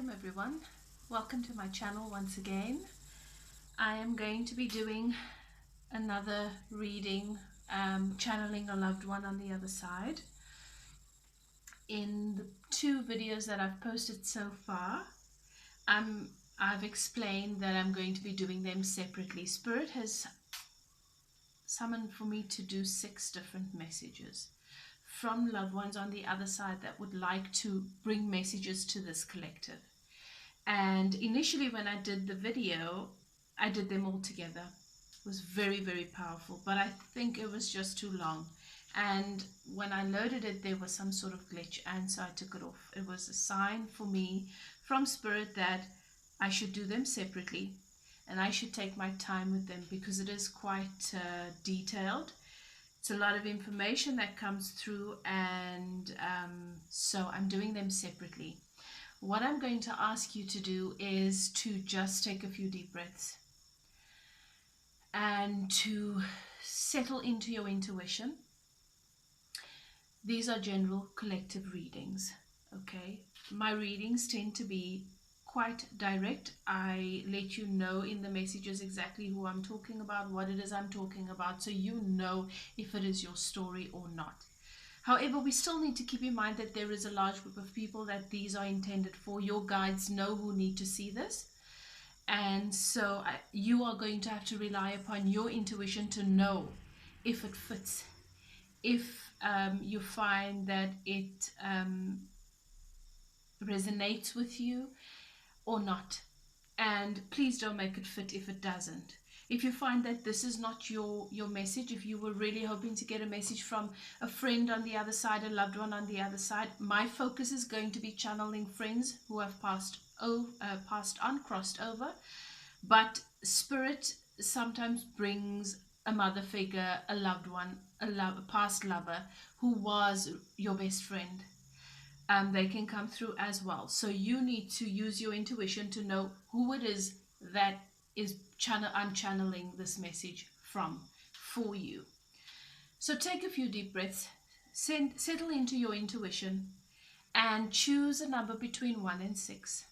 Welcome everyone. Welcome to my channel once again. I am going to be doing another reading, channeling a loved one on the other side. In the two videos that I've posted so far, I've explained that I'm going to be doing them separately. Spirit has summoned for me to do 6 different messages from loved ones on the other side that would like to bring messages to this collective. And initially when I did the video, I did them all together. It was very, very powerful, but I think it was just too long. And when I loaded it, there was some sort of glitch, and so I took it off. It was a sign for me from Spirit that I should do them separately and I should take my time with them, because it is quite detailed. It's a lot of information that comes through, and so I'm doing them separately. What I'm going to ask you to do is to just take a few deep breaths and to settle into your intuition. These are general collective readings, okay? My readings tend to be quite direct. I let you know in the messages exactly who I'm talking about, what it is I'm talking about, so you know if it is your story or not. However, we still need to keep in mind that there is a large group of people that these are intended for. Your guides know who need to see this, and so you are going to have to rely upon your intuition to know if it fits, if you find that it resonates with you or not. And please don't make it fit if it doesn't. If you find that this is not your message, if you were really hoping to get a message from a friend on the other side, a loved one on the other side, my focus is going to be channeling friends who have passed on, crossed over. But Spirit sometimes brings a mother figure, a loved one, a past lover who was your best friend. They can come through as well. So you need to use your intuition to know who it is that I'm channeling this message from for you. So take a few deep breaths, settle into your intuition, and choose a number between 1 and 6.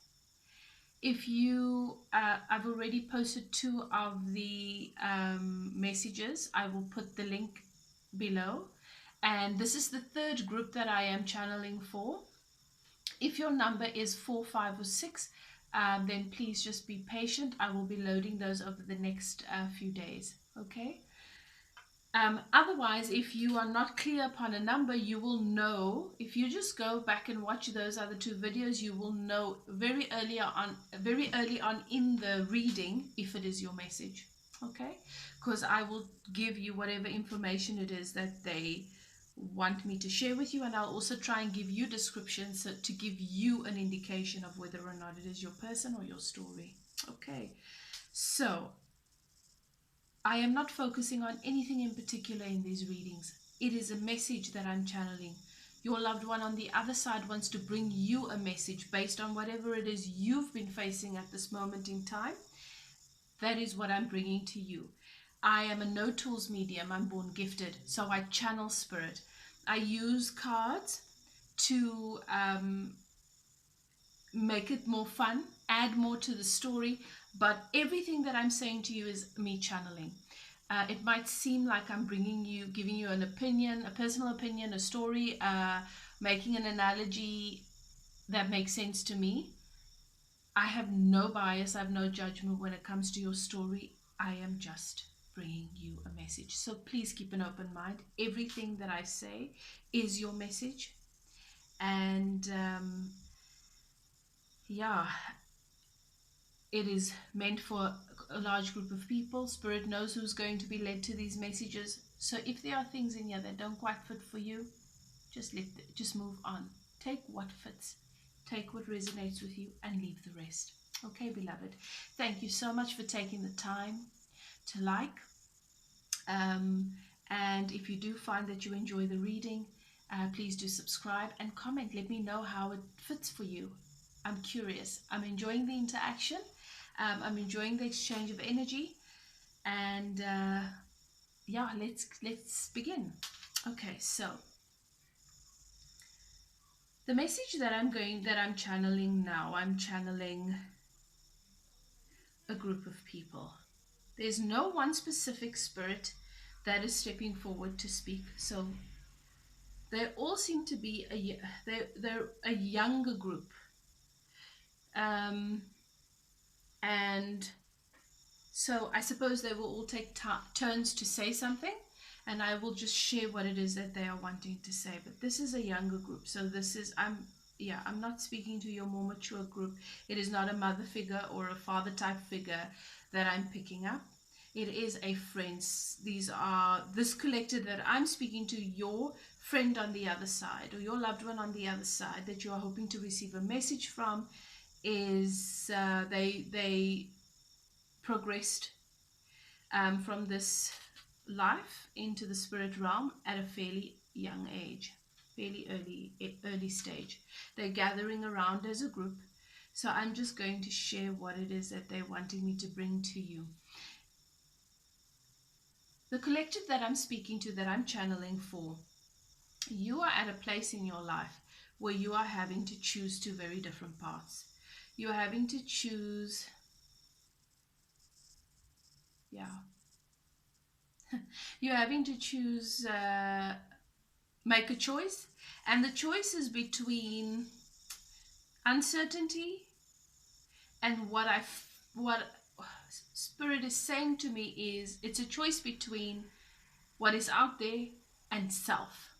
If you, I've already posted 2 of the messages. I will put the link below. And this is the 3rd group that I am channeling for. If your number is 4, 5, or 6, then please just be patient. I will be loading those over the next few days, okay? Otherwise, if you are not clear upon a number, you will know. If you just go back and watch those other 2 videos, you will know very early on in the reading if it is your message, okay? Because I will give you whatever information it is that they want me to share with you, and I'll also try and give you descriptions to give you an indication of whether or not it is your person or your story. Okay, so I am not focusing on anything in particular in these readings. It is a message that I'm channeling. Your loved one on the other side wants to bring you a message based on whatever it is you've been facing at this moment in time. That is what I'm bringing to you. I am a no tools medium. I'm born gifted, so I channel Spirit. I use cards to make it more fun, add more to the story, but everything that I'm saying to you is me channeling. It might seem like I'm giving you an opinion, a personal opinion, a story, making an analogy that makes sense to me. I have no bias, I have no judgment when it comes to your story. I am just bringing you a message. So please keep an open mind. Everything that I say is your message. And yeah, it is meant for a large group of people. Spirit knows who's going to be led to these messages. So if there are things in here that don't quite fit for you, just move on. Take what fits. Take what resonates with you and leave the rest. Okay, beloved. Thank you so much for taking the time to like. And if you do find that you enjoy the reading, please do subscribe and comment. Let me know how it fits for you. I'm curious. I'm enjoying the interaction. I'm enjoying the exchange of energy. And yeah, let's begin. Okay, so The message that I'm channeling now, I'm channeling a group of people. There's no one specific spirit that is stepping forward to speak. So they all seem to be they're a younger group, and so I suppose they will all take turns to say something, and I will just share what it is that they are wanting to say. But this is a younger group, so this is I'm not speaking to your more mature group. It is not a mother figure or a father type figure that I'm picking up. It is a friend. This collective that I'm speaking to, your friend on the other side or your loved one on the other side that you are hoping to receive a message from, is they progressed from this life into the spirit realm at a fairly young age, fairly early stage. They're gathering around as a group. So I'm just going to share what it is that they're wanting me to bring to you. The collective that I'm speaking to, that I'm channeling for, you are at a place in your life where you are having to choose two very different paths. You're having to choose, you're having to choose, make a choice, and the choice is between uncertainty and what Spirit is saying to me is it's a choice between what is out there and self.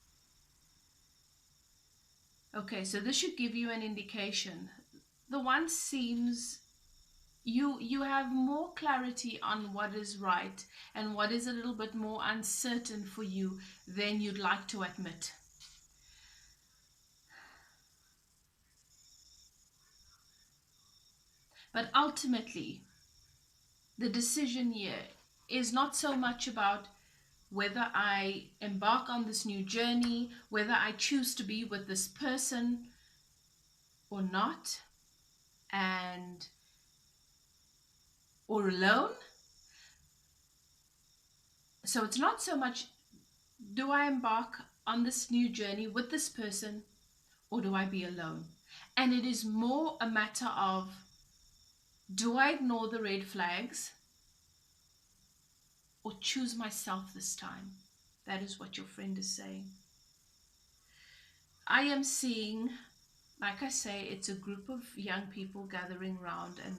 Okay, so this should give you an indication. The one seems you have more clarity on what is right and what is a little bit more uncertain for you than you'd like to admit. But ultimately, the decision here is not so much about whether I embark on this new journey, whether I choose to be with this person or not, or alone. So it's not so much, do I embark on this new journey with this person or do I be alone? And it is more a matter of, do I ignore the red flags or choose myself this time? That is what your friend is saying. I am seeing, like I say, it's a group of young people gathering around, and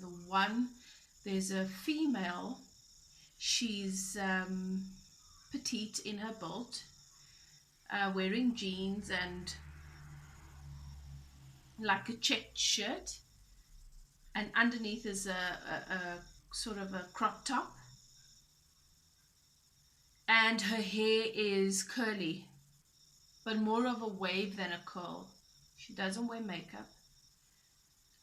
there's a female. She's petite in her build, wearing jeans and like a checked shirt, and underneath is a sort of a crop top, and her hair is curly, but more of a wave than a curl. She doesn't wear makeup.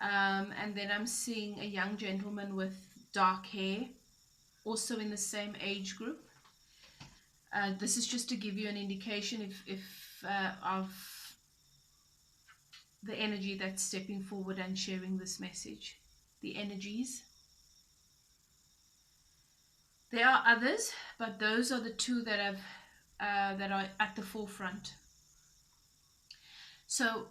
And then I'm seeing a young gentleman with dark hair, also in the same age group. This is just to give you an indication of the energy that's stepping forward and sharing this message. The energies. There are others, but those are the two that are at the forefront. So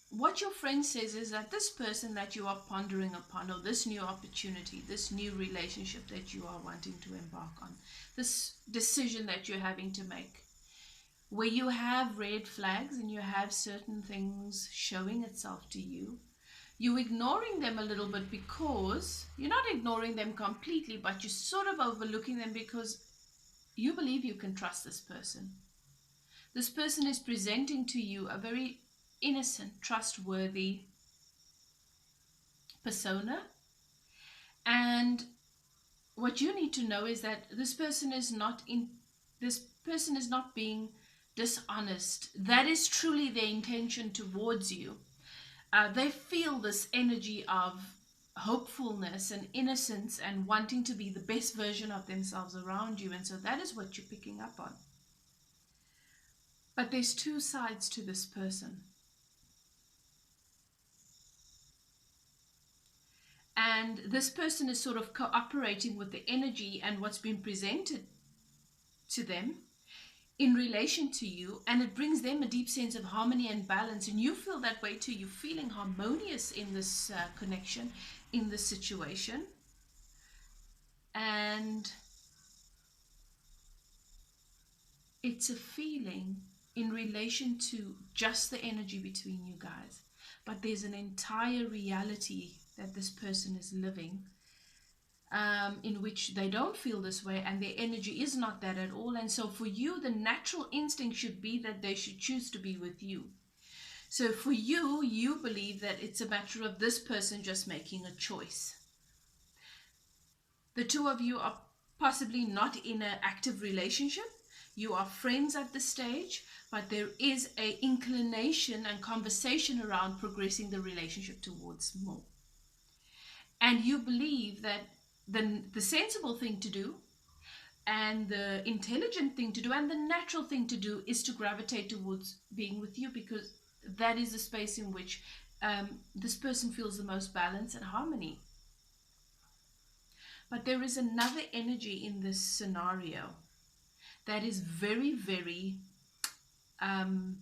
what your friend says is that this person that you are pondering upon, or this new opportunity, this new relationship that you are wanting to embark on, this decision that you're having to make, where you have red flags and you have certain things showing itself to you, you're ignoring them a little bit, because you're not ignoring them completely, but you're sort of overlooking them because you believe you can trust this person. This person is presenting to you a very innocent, trustworthy persona. And what you need to know is that this person is not being dishonest. That is truly their intention towards you. They feel this energy of hopefulness and innocence and wanting to be the best version of themselves around you. And so that is what you're picking up on. But there's two sides to this person. And this person is sort of cooperating with the energy and what's been presented to them in relation to you, and it brings them a deep sense of harmony and balance, and you feel that way too. You're feeling harmonious in this connection, in this situation, and it's a feeling in relation to just the energy between you guys, but there's an entire reality that this person is living, in which they don't feel this way, and their energy is not that at all. And so for you, the natural instinct should be that they should choose to be with you. So for you, you believe that it's a matter of this person just making a choice. The two of you are possibly not in an active relationship. You are friends at this stage, but there is an inclination and conversation around progressing the relationship towards more. And you believe that the sensible thing to do, and the intelligent thing to do, and the natural thing to do is to gravitate towards being with you, because that is the space in which this person feels the most balance and harmony. But there is another energy in this scenario that is very, very, I'm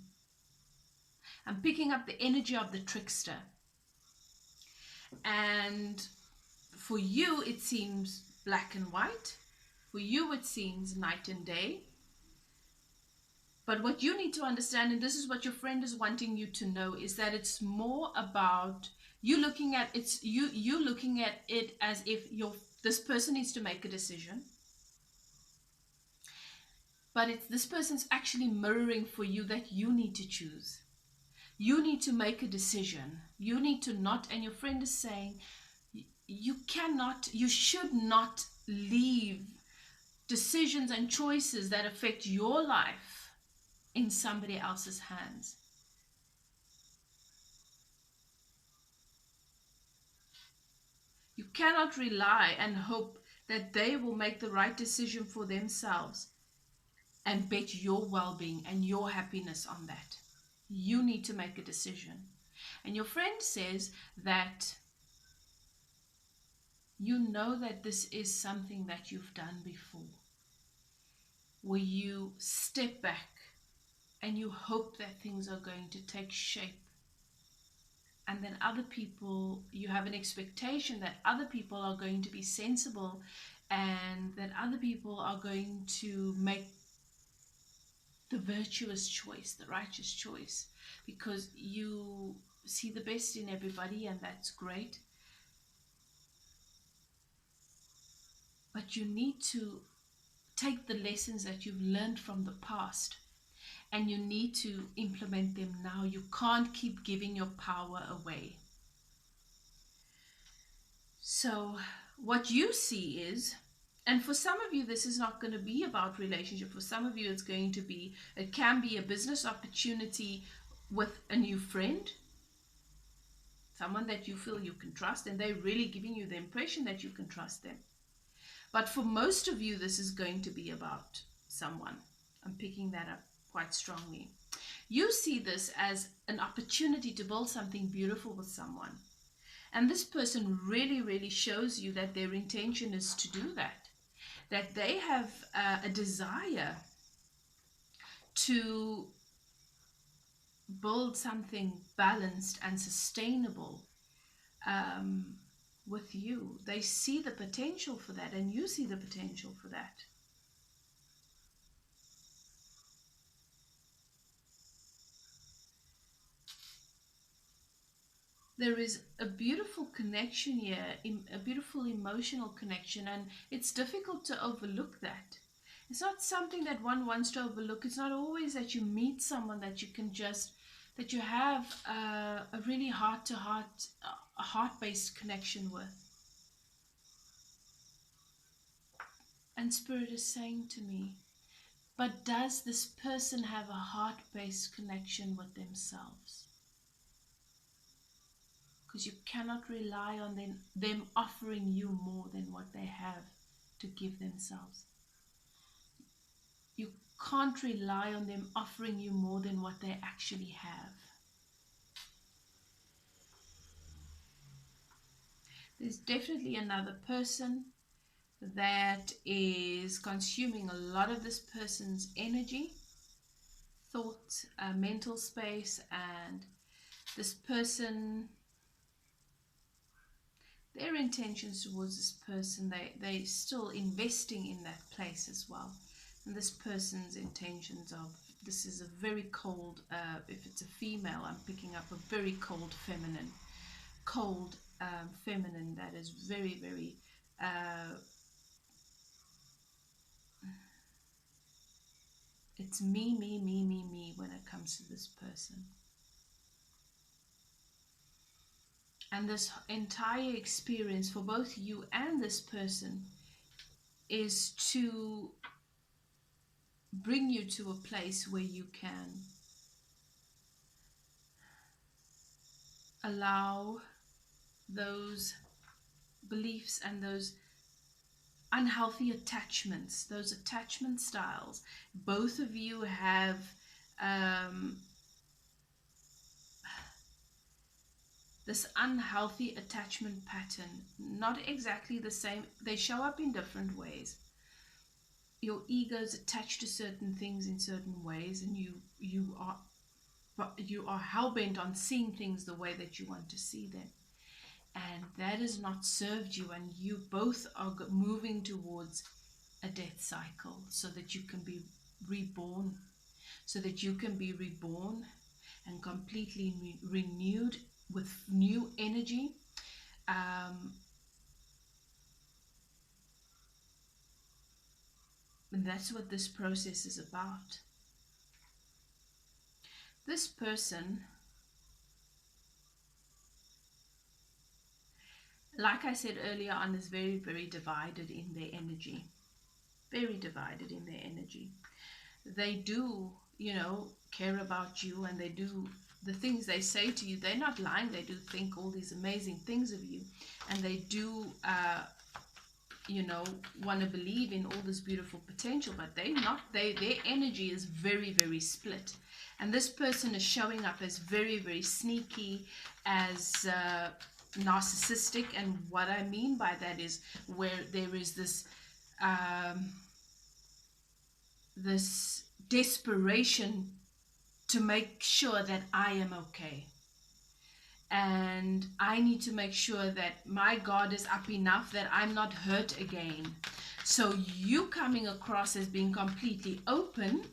picking up the energy of the trickster. And for you, it seems black and white. For you, it seems night and day. But what you need to understand, and this is what your friend is wanting you to know, is that it's more about you looking at you looking at it as if this person needs to make a decision. But it's this person's actually mirroring for you that you need to choose. You need to make a decision. You need to not, and your friend is saying, you should not leave decisions and choices that affect your life in somebody else's hands. You cannot rely and hope that they will make the right decision for themselves and bet your well-being and your happiness on that. You need to make a decision. And your friend says that you know that this is something that you've done before, where you step back and you hope that things are going to take shape. And then other people, you have an expectation that other people are going to be sensible and that other people are going to make the virtuous choice, the righteous choice, because you see the best in everybody, and that's great. But you need to take the lessons that you've learned from the past and you need to implement them now. You can't keep giving your power away. So what you see is, and for some of you this is not going to be about relationship. For some of you it can be a business opportunity with a new friend, someone that you feel you can trust, and they're really giving you the impression that you can trust them. But for most of you, this is going to be about someone. I'm picking that up quite strongly. You see this as an opportunity to build something beautiful with someone. And this person really, really shows you that their intention is to do that. That they have a desire to build something balanced and sustainable with you. They see the potential for that, and you see the potential for that. There is a beautiful connection here, a beautiful emotional connection, and it's difficult to overlook that. It's not something that one wants to overlook. It's not always that you meet someone that you can that you have a really heart-to-heart, a heart-based connection with. And Spirit is saying to me, but does this person have a heart-based connection with themselves? Because you cannot rely on them offering you more than what they have to give themselves. You can't rely on them offering you more than what they actually have. There's definitely another person. that is consuming a lot of this person's energy, thought, mental space, and this person, their intentions towards this person, they're still investing in that place as well. And this person's intentions of, this is a very cold, if it's a female, I'm picking up a very cold feminine, feminine that is very, very, it's me, me, me, me, me when it comes to this person. And this entire experience for both you and this person is to bring you to a place where you can allow those beliefs and those unhealthy attachments, those attachment styles. Both of you have this unhealthy attachment pattern, not exactly the same. They show up in different ways. Your ego is attached to certain things in certain ways, and you are hell-bent on seeing things the way that you want to see them. And that has not served you, and you both are moving towards a death cycle so that you can be reborn, and completely renewed with new energy. And that's what this process is about. This person, like I said earlier on, is very, very divided in their energy. Very divided in their energy. They do, care about you, and they do the things they say to you. They're not lying. They do think all these amazing things of you, and they do want to believe in all this beautiful potential, but their energy is very, very split. And this person is showing up as very, very sneaky, as narcissistic. And what I mean by that is where there is this this desperation to make sure that I am okay. And I need to make sure that my guard is up enough that I'm not hurt again. So you coming across as being completely open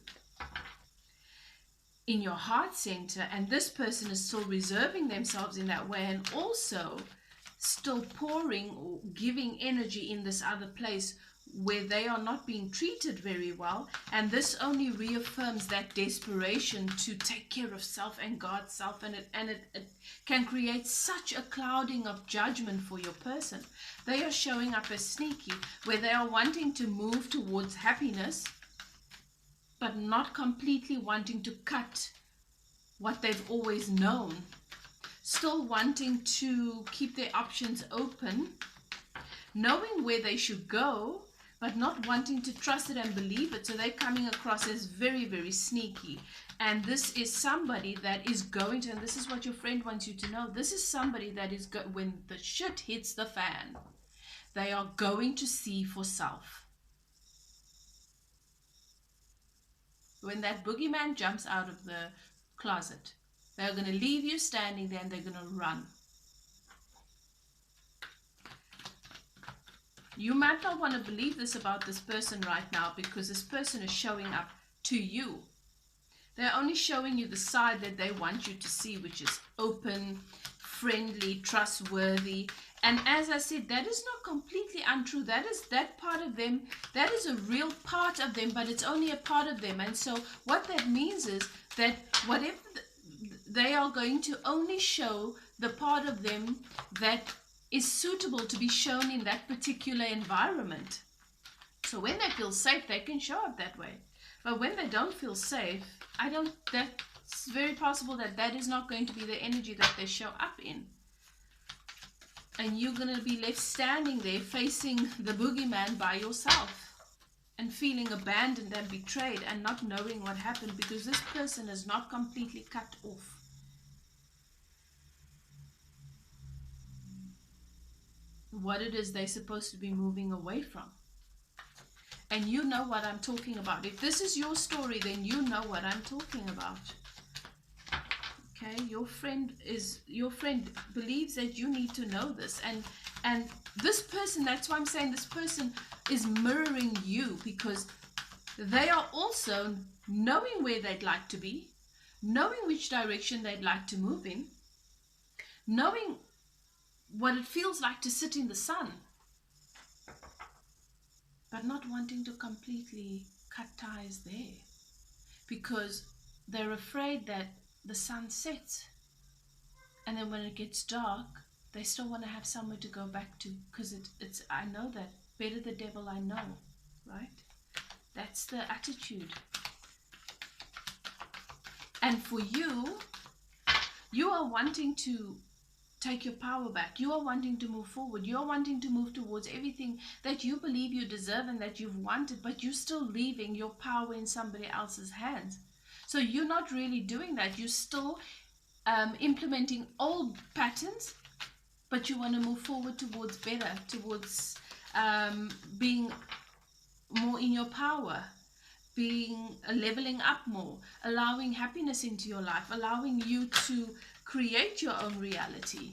in your heart center, and this person is still reserving themselves in that way, and also still pouring or giving energy in this other place where they are not being treated very well. And this only reaffirms that desperation to take care of self and guard self, and it can create such a clouding of judgment for your person. They are showing up as sneaky, where they are wanting to move towards happiness, but not completely wanting to cut what they've always known, still wanting to keep their options open, knowing where they should go, but not wanting to trust it and believe it. So they're coming across as very, very sneaky. And this is somebody that is going to, and this is what your friend wants you to know, this is somebody that is, when the shit hits the fan, they are going to see for self. When that boogeyman jumps out of the closet, they're going to leave you standing there, and they're going to run. You might not want to believe this about this person right now, because this person is showing up to you. They're only showing you the side that they want you to see, which is open, friendly, trustworthy. And as I said, that is not completely untrue. That is that part of them. That is a real part of them, but it's only a part of them. And so what that means is that whatever they are going to only show the part of them that is suitable to be shown in that particular environment. So when they feel safe, they can show up that way. But when they don't feel safe, that's very possible that that is not going to be the energy that they show up in. And you're going to be left standing there facing the boogeyman by yourself, and feeling abandoned and betrayed, and not knowing what happened, because this person is not completely cut off. What it is they're supposed to be moving away from. And you know what I'm talking about. If this is your story, then you know what I'm talking about. Okay, your friend believes that you need to know this, and this person, that's why I'm saying this person is mirroring you, because they are also knowing where they'd like to be, knowing which direction they'd like to move in, knowing what it feels like to sit in the sun, but not wanting to completely cut ties there, because they're afraid that the sun sets, and then when it gets dark, they still want to have somewhere to go back to, because it's I know that better the devil I know, right? That's the attitude. And for you, you are wanting to take your power back. You are wanting to move forward. You are wanting to move towards everything that you believe you deserve and that you've wanted, but you're still leaving your power in somebody else's hands. So you're not really doing that. You're still implementing old patterns, but you want to move forward towards better, towards being more in your power, being leveling up more, allowing happiness into your life, allowing you to create your own reality.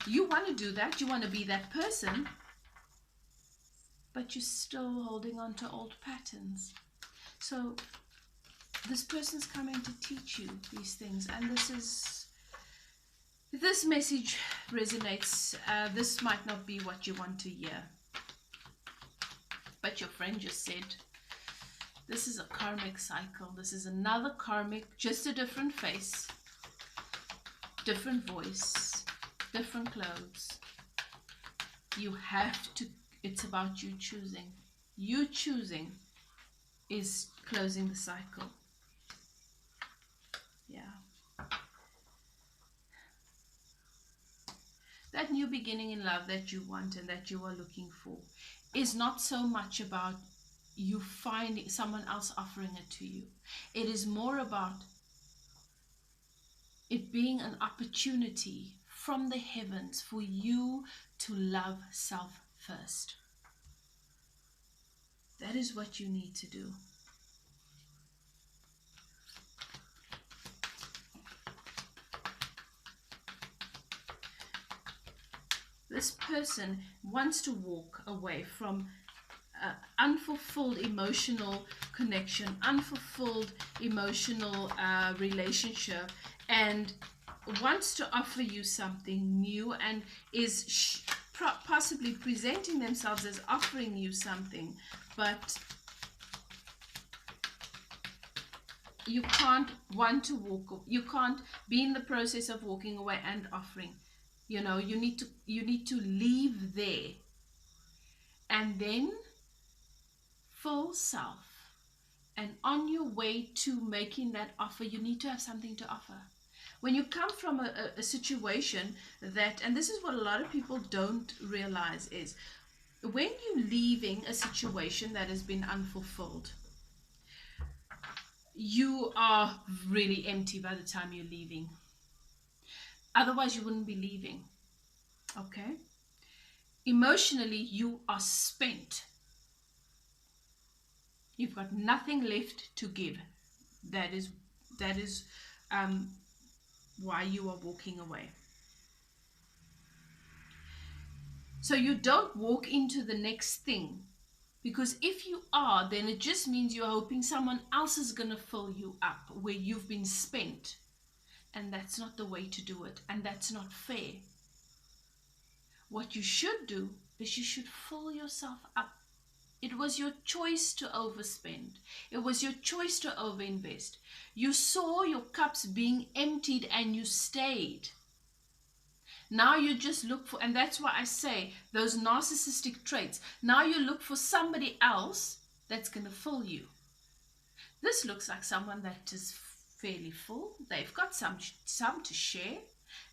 You want to do that, you want to be that person, but you're still holding on to old patterns. So this person's coming to teach you these things, and if this message resonates, this might not be what you want to hear, but your friend just said, this is a karmic cycle. This is another karmic, just a different face, different voice, different clothes. You have to, it's about you choosing. You choosing is closing the cycle. Yeah. That new beginning in love that you want and that you are looking for is not so much about you finding someone else offering it to you. It is more about it being an opportunity from the heavens for you to love self first. That is what you need to do. This person wants to walk away from unfulfilled emotional connection, unfulfilled emotional relationship, and wants to offer you something new, and is possibly presenting themselves as offering you something, but you can't want to walk, you can't be in the process of walking away and offering. You know, you need to leave there, and then full self, and on your way to making that offer, you need to have something to offer. When you come from a situation that, and this is what a lot of people don't realize, is when you're leaving a situation that has been unfulfilled, you are really empty by the time you're leaving. Otherwise you wouldn't be leaving. Okay, emotionally you are spent. You've got nothing left to give. That is why you are walking away. So you don't walk into the next thing, because if you are, then it just means you're hoping someone else is going to fill you up where you've been spent, and that's not the way to do it, and that's not fair. What you should do is you should fill yourself up. It was your choice to overspend. It was your choice to overinvest. You saw your cups being emptied and you stayed. Now you just look for, and that's why I say those narcissistic traits. Now you look for somebody else that's going to fill you. This looks like someone that is fairly full. They've got some to share,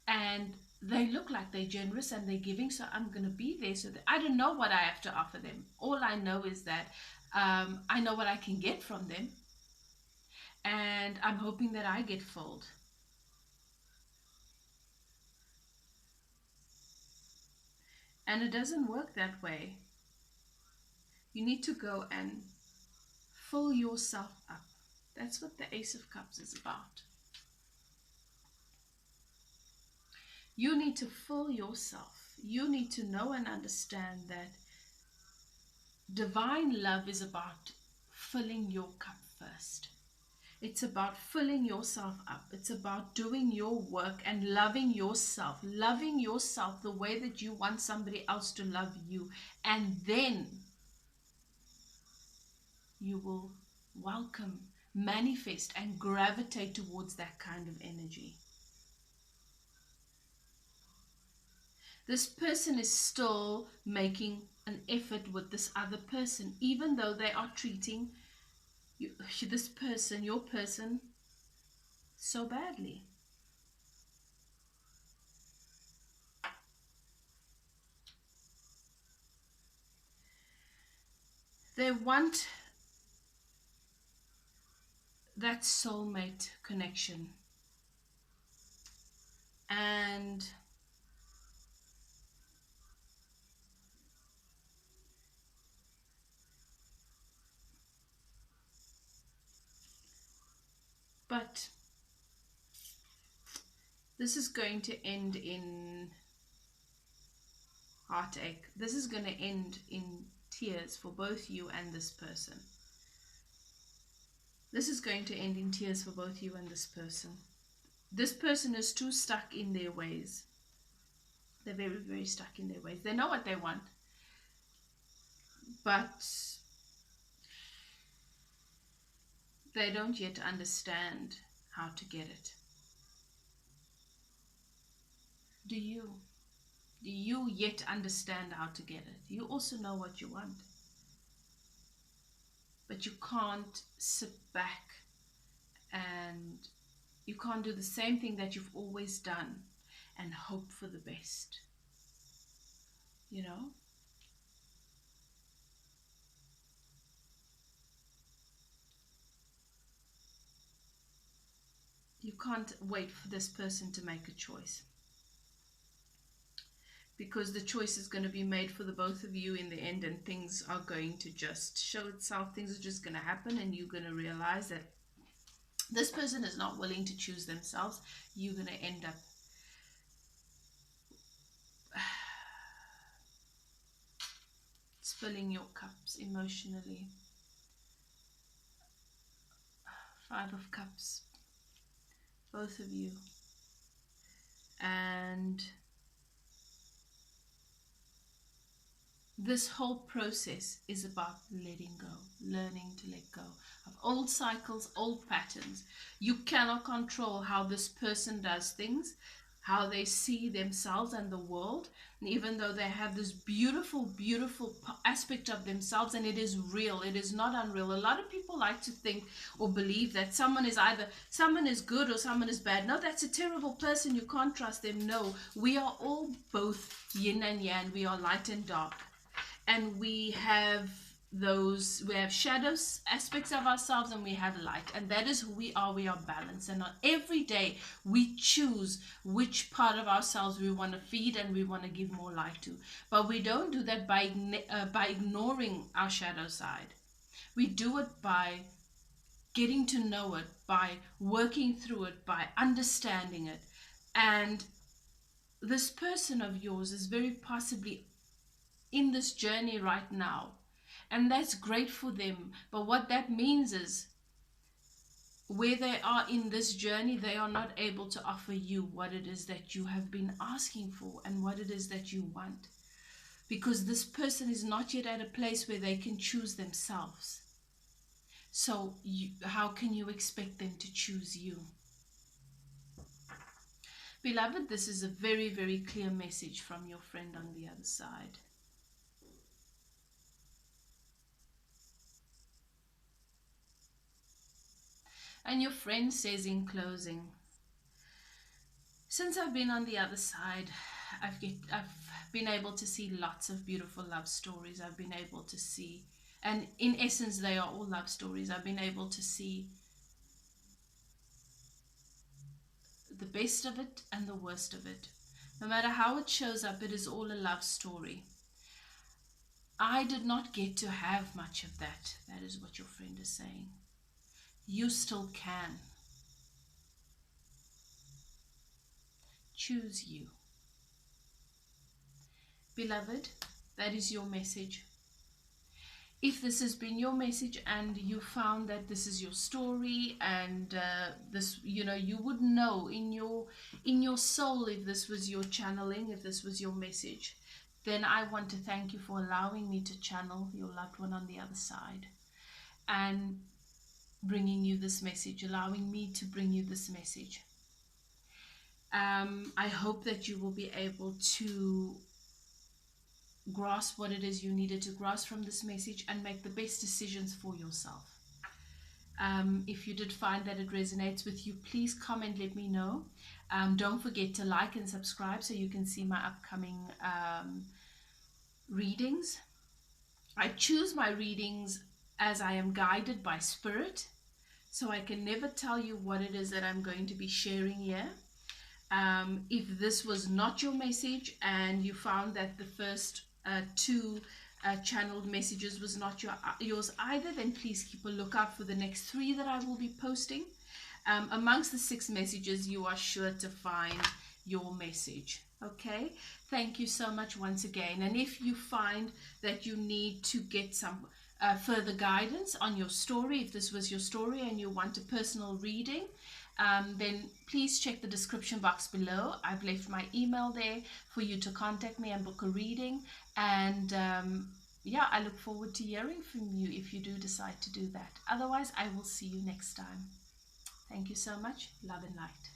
and they look like they're generous and they're giving, so I'm going to be there. So I don't know what I have to offer them. All I know is that I know what I can get from them, and I'm hoping that I get filled. And it doesn't work that way. You need to go and fill yourself up. That's what the Ace of Cups is about. You need to fill yourself. You need to know and understand that divine love is about filling your cup first. It's about filling yourself up. It's about doing your work and loving yourself the way that you want somebody else to love you. And then you will welcome, manifest, and gravitate towards that kind of energy. This person is still making an effort with this other person, even though they are treating you, this person, your person, so badly. They want that soulmate connection. And but this is going to end in heartache. This is going to end in tears for both you and this person. This is going to end in tears for both you and this person. This person is too stuck in their ways. They're very, very stuck in their ways. They know what they want, but they don't yet understand how to get it. Do you? Do you yet understand how to get it? You also know what you want. But you can't sit back and you can't do the same thing that you've always done and hope for the best. You know? You can't wait for this person to make a choice, because the choice is going to be made for the both of you in the end, and things are going to just show itself. Things are just going to happen, and you're going to realize that this person is not willing to choose themselves. You're going to end up filling your cups emotionally. 5 of Cups, both of you. And this whole process is about letting go, learning to let go of old cycles, old patterns. You cannot control how this person does things, how they see themselves and the world. And even though they have this beautiful, beautiful aspect of themselves, and it is real, it is not unreal. A lot of people like to think or believe that someone is good or someone is bad. No, that's a terrible person. You can't trust them. No, we are all both yin and yang. We are light and dark. And we have shadows aspects of ourselves, and we have light, and that is who we are. We are balanced, and on every day we choose which part of ourselves we want to feed and we want to give more light to. But we don't do that by ignoring our shadow side. We do it by getting to know it, by working through it, by understanding it. And this person of yours is very possibly in this journey right now, and that's great for them. But what that means is, where they are in this journey, they are not able to offer you what it is that you have been asking for and what it is that you want, because this person is not yet at a place where they can choose themselves. So how can you expect them to choose you? Beloved, this is a very, very clear message from your friend on the other side. And your friend says in closing, since I've been on the other side, I've been able to see lots of beautiful love stories. I've been able to see, and in essence, they are all love stories. I've been able to see the best of it and the worst of it. No matter how it shows up, it is all a love story. I did not get to have much of that. That is what your friend is saying. You still can. Choose you. Beloved, that is your message. If this has been your message and you found that this is your story, and this, you would know in your soul if this was your channeling, if this was your message, then I want to thank you for allowing me to channel your loved one on the other side and bringing you this message, allowing me to bring you this message. I hope that you will be able to grasp what it is you needed to grasp from this message and make the best decisions for yourself. If you did find that it resonates with you, please comment, let me know. Don't forget to like and subscribe so you can see my upcoming readings. I choose my readings as I am guided by spirit, so I can never tell you what it is that I'm going to be sharing here. If this was not your message and you found that the first two channeled messages was not yours either, then please keep a lookout for the next 3 that I will be posting. Amongst the 6 messages, you are sure to find your message. Okay, thank you so much once again. And if you find that you need to get some further guidance on your story, if this was your story and you want a personal reading, then please check the description box below. I've left my email there for you to contact me and book a reading. And yeah, I look forward to hearing from you if you do decide to do that. Otherwise, I will see you next time. Thank you so much. Love and light.